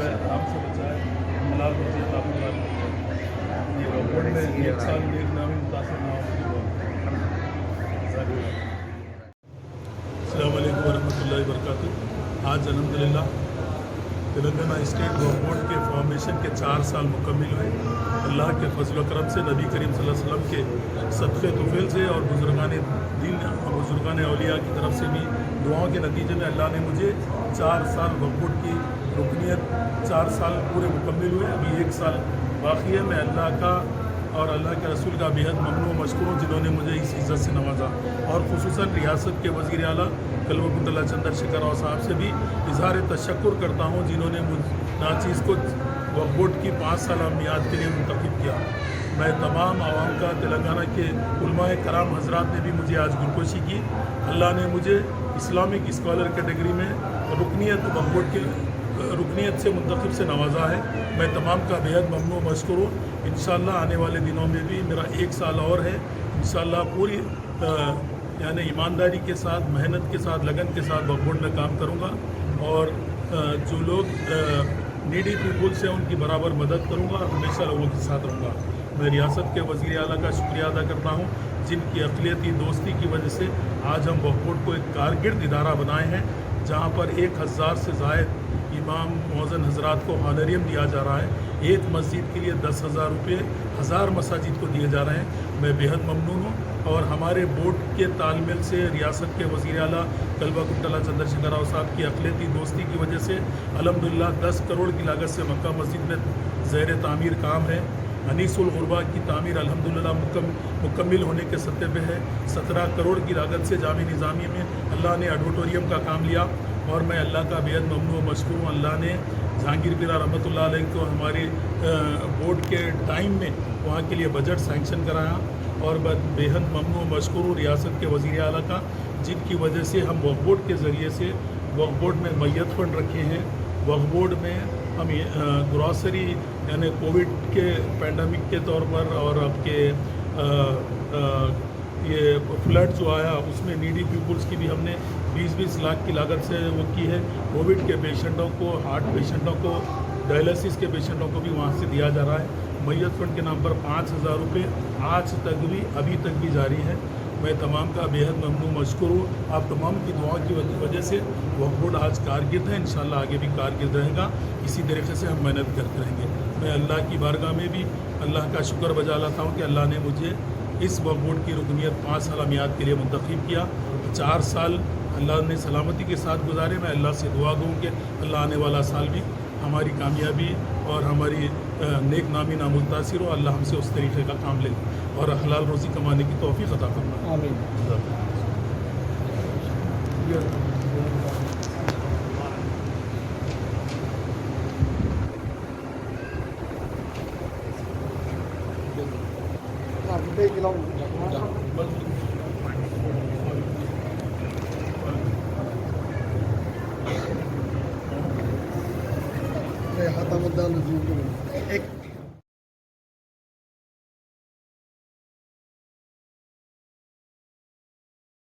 है, आराम से बचाए, हलाल रोज़ी अल्लाह फरमाए। ये वोट में एक साल नेक नामी मुतासिर ना हो। अस्सलाम वालेकुम वरहमतुल्लाहि वबरकातुहू। आज अल्हम्दुलिल्लाह तेलंगाना स्टेट वक्फ बोर्ड के फॉर्मेशन के 4 साल मुकम्मिल हुए। अल्लाह के फजल करम से, नबी करीम सल्लल्लाहु अलैहि वसल्लम के सदक़े तुफ़ैल से और बुज़ुर्गान दीन बुज़ुर्गान औलिया की तरफ से भी दुआओं के नतीजे में अल्लाह ने मुझे 4 साल वक्फ बोर्ड की रुकनियत 4 साल पूरे मुकम्मिल हुए। अभी 1 साल बाकी है। मैं अल्लाह का और अल्लाह के रसूल का बेहद ममनून मशकूर हूँ जिन्होंने मुझे इस इज़्ज़त से नवाजा, और खुसूसन रियासत के वज़ीर आला कल्वकुंतला चंद्रशेखर राव साहब से भी इज़हार तशक्कुर करता हूँ जिन्होंने मुझ नाचीज़ को वक्फ बोर्ड की 5 साल मियाद के लिए मुंतखब किया। मैं तमाम आवाम का, तेलंगाना के उलमाए कराम हजरात ने भी मुझे आज गुलकोशी की। अल्लाह ने मुझे इस्लामिक स्कॉलर कैटेगरी में रुकनियत वक्फ बोर्ड के रुकनियत से मुंतखब से नवाजा है। मैं तमाम का बेहद ममनून मशकूर हूँ। इंशाअल्लाह आने वाले दिनों में भी मेरा 1 साल और है। इंशाअल्लाह पूरी यानी ईमानदारी के साथ, मेहनत के साथ, लगन के साथ वक्फ बोर्ड में काम करूँगा, और जो लोग नीडी पीपुल से उनकी बराबर मदद करूँगा और हमेशा लोगों के साथ रहूँगा। मैं रियासत के वज़ीर आला का शुक्रिया अदा करता हूँ जिनकी अक़लियती दोस्ती की वजह से आज हम वक्फ बोर्ड को एक कारगिर्द इदारा बनाए हैं, जहाँ पर 1000 से ज़ायद इमाम मुअज़्ज़िन हज़रात को ऑनरियम दिया जा रहा है। एक मस्जिद के लिए 10,000 रुपये 1000 मसाजिद को दिए जा रहे हैं। मैं बेहद ममनून हूँ, और हमारे बोर्ड के तालमेल से रियासत के वज़ीर आला कल्वकुंतला चंद्रशेखर राव साहब की अक़लियती दोस्ती की वजह से अल्हम्दुलिल्लाह 10 करोड़ की लागत से मक्का मस्जिद में ज़ेर तामीर काम है। अनीसुल गुरबा की तामीर अल्हम्दुलिल्लाह मुकम्मिल होने के सत्ते पे है। 17 करोड़ की लागत से जामे निज़ामी में अल्लाह ने ऑडिटोरियम का काम लिया, और मैं अल्लाह का बेहद ममनून मशकूर हूँ। अल्लाह ने जहांगीर पीरा रहमतुल्लाह अलैह को हमारे बोर्ड के टाइम में वहाँ के लिए बजट सैंक्शन कराया, और बेहद ममनून मशकूर हूँ रियासत के वज़ीर आला का, जिनकी वजह से हम वक्फ बोर्ड के ज़रिए से वक्फ बोर्ड में मैयत फंड रखे हैं। वक्फ बोर्ड में हम ग्रॉसरी यानी कोविड के पैंडमिक के तौर पर, और आपके ये फ्लड जो आया उसमें नीडी पीपुल्स की भी हमने 20-20 लाख की लागत से वो की है। कोविड के पेशेंटों को, हार्ट पेशेंटों को, डायलिसिस के पेशेंटों को भी वहाँ से दिया जा रहा है। मैयत फंड के नाम पर 5000 रुपये आज तक भी, अभी तक भी जारी है। मैं तमाम का बेहद ममनून मशकूर हूँ। आप तमाम की दुआओं की वजह से वक्फ बोर्ड आज कारगिर्द है। इंशाअल्लाह आगे भी कारगिर्द रहेगा। इसी तरीके से हम मेहनत करते रहेंगे। मैं अल्लाह की बारगाह में भी अल्लाह का शुक्र बजा लाता हूँ कि अल्लाह ने मुझे इस वक्फ बोर्ड की रुकनियत 5 साल मियाद के लिए मुंतखब किया। 4 साल अल्लाह ने सलामती के साथ गुजारे। मैं अल्लाह से दुआ दूँ कि अल्लाह आने वाला साल भी हमारी कामयाबी और हमारी नेक नामी नामुतासिर हो। अल्लाह हमसे उस तरीके का काम ले और हलाल रोज़ी कमाने की तौफीक अता फरमाए। आमीन। हाथ